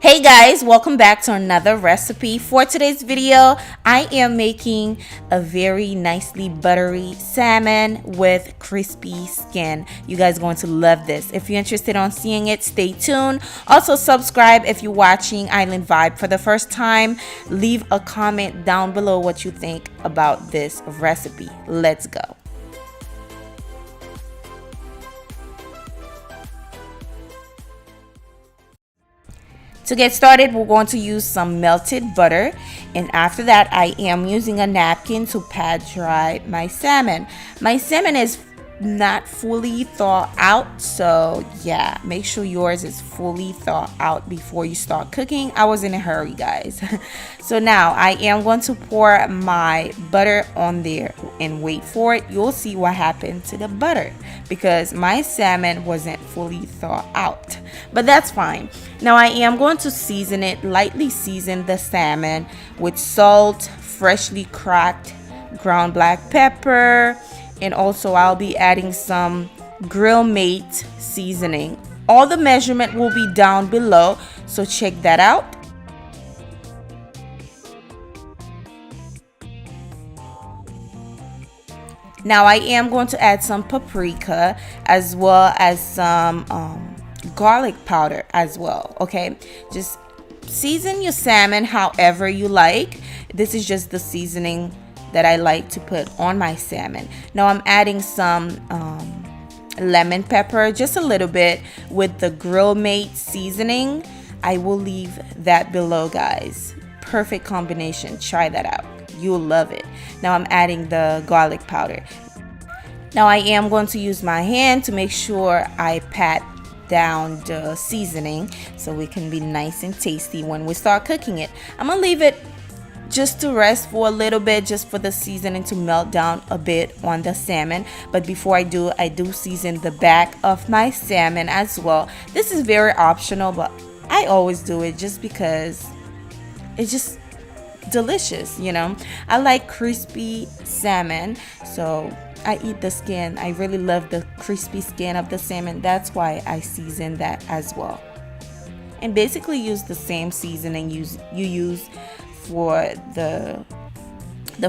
Hey guys, welcome back to another recipe. For today's video, I am making a very nicely buttery salmon with crispy skin. You guys are going to love this. If you're interested on seeing it, stay tuned. Also subscribe if you're watching Island Vibe for the first time. Leave a comment down below what you think about this recipe. Let's go. To get started, we're going to use some melted butter, and after that I am using a napkin to pat dry my salmon. My salmon is not fully thawed out, so yeah, make sure yours is fully thawed out before you start cooking. I was in a hurry, guys. So now I am going to pour my butter on there and wait for it. You'll see what happened to the butter because my salmon wasn't fully thawed out, but that's fine. Now I am going to season it, lightly season the salmon with salt, freshly cracked ground black pepper, and also I'll be adding some Grill Mate seasoning. All the measurement will be down below, so check that out. Now I am going to add some paprika as well as some garlic powder as well. Okay, just season your salmon however you like. This is just the seasoning that I like to put on my salmon. Now I'm adding some lemon pepper, just a little bit, with the Grill Mate seasoning. I will leave that below, guys. Perfect combination. Try that out. You'll love it. Now I'm adding the garlic powder. Now I am going to use my hand to make sure I pat down the seasoning so it can be nice and tasty when we start cooking it. I'm gonna leave it just to rest for a little bit, just for the seasoning to melt down a bit on the salmon. But before I do season the back of my salmon as well. This is very optional, but I always do it just because it's just delicious, you know. I like crispy salmon, so I eat the skin. I really love the crispy skin of the salmon. That's why I season that as well. And basically use the same seasoning you use for the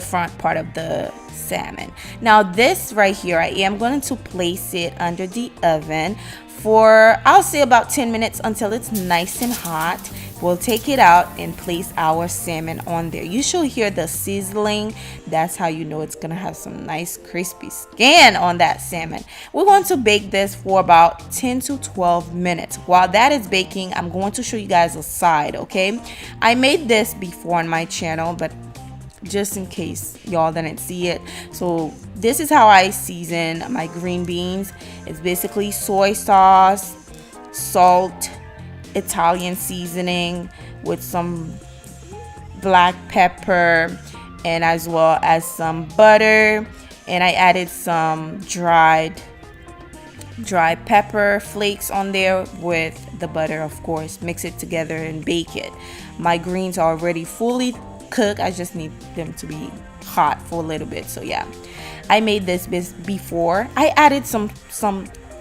front part of the salmon. Now this right here, I am going to place it under the oven for, I'll say, about 10 minutes until it's nice and hot. We'll take it out and place our salmon on there. You should hear the sizzling. That's how you know it's gonna have some nice crispy skin on that salmon. We're going to bake this for about 10 to 12 minutes. While that is baking, I'm going to show you guys a side, okay? I made this before on my channel, but just in case y'all didn't see it. So this is how I season my green beans. It's basically soy sauce, salt, Italian seasoning with some black pepper, and as well as some butter, and I added some dried pepper flakes on there with the butter, of course. Mix it together and bake it. My greens are already fully cooked. I just need them to be hot for a little bit. So yeah, I made this before. I added some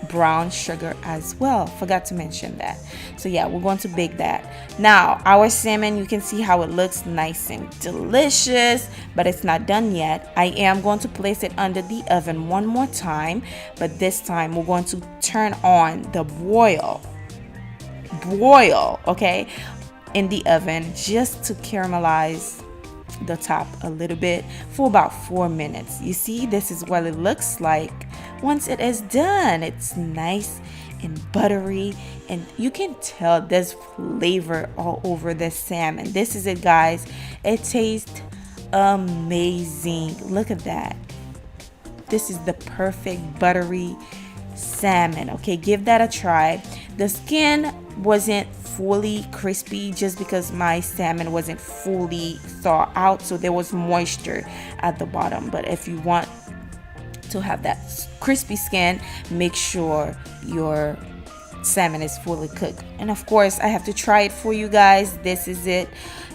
brown sugar as well, forgot to mention that. So yeah, we're going to bake that. Now our salmon, you can see how it looks nice and delicious, but it's not done yet. I am going to place it under the oven one more time, but this time we're going to turn on the broil, okay, in the oven, just to caramelize the top a little bit for about 4 minutes. You see, this is what it looks like once it is done. It's nice and buttery, and you can tell there's flavor all over the salmon. This is it, guys. It tastes amazing. Look at that. This is the perfect buttery salmon. Okay, give that a try. The skin wasn't fully crispy just because my salmon wasn't fully thawed out, so there was moisture at the bottom. But if you want to have that crispy skin, make sure your salmon is fully cooked. And of course, I have to try it for you guys. This is it.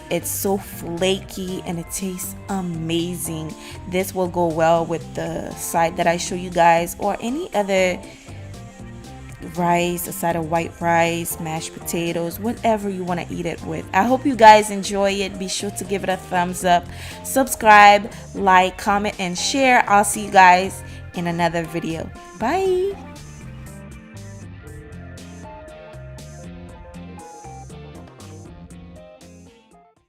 It's so flaky and it tastes amazing. This will go well with the side that I show you guys, or any other rice, a side of white rice, mashed potatoes, whatever you want to eat it with. I hope you guys enjoy it. Be sure to give it a thumbs up, subscribe, like, comment, and share. I'll see you guys in another video. Bye.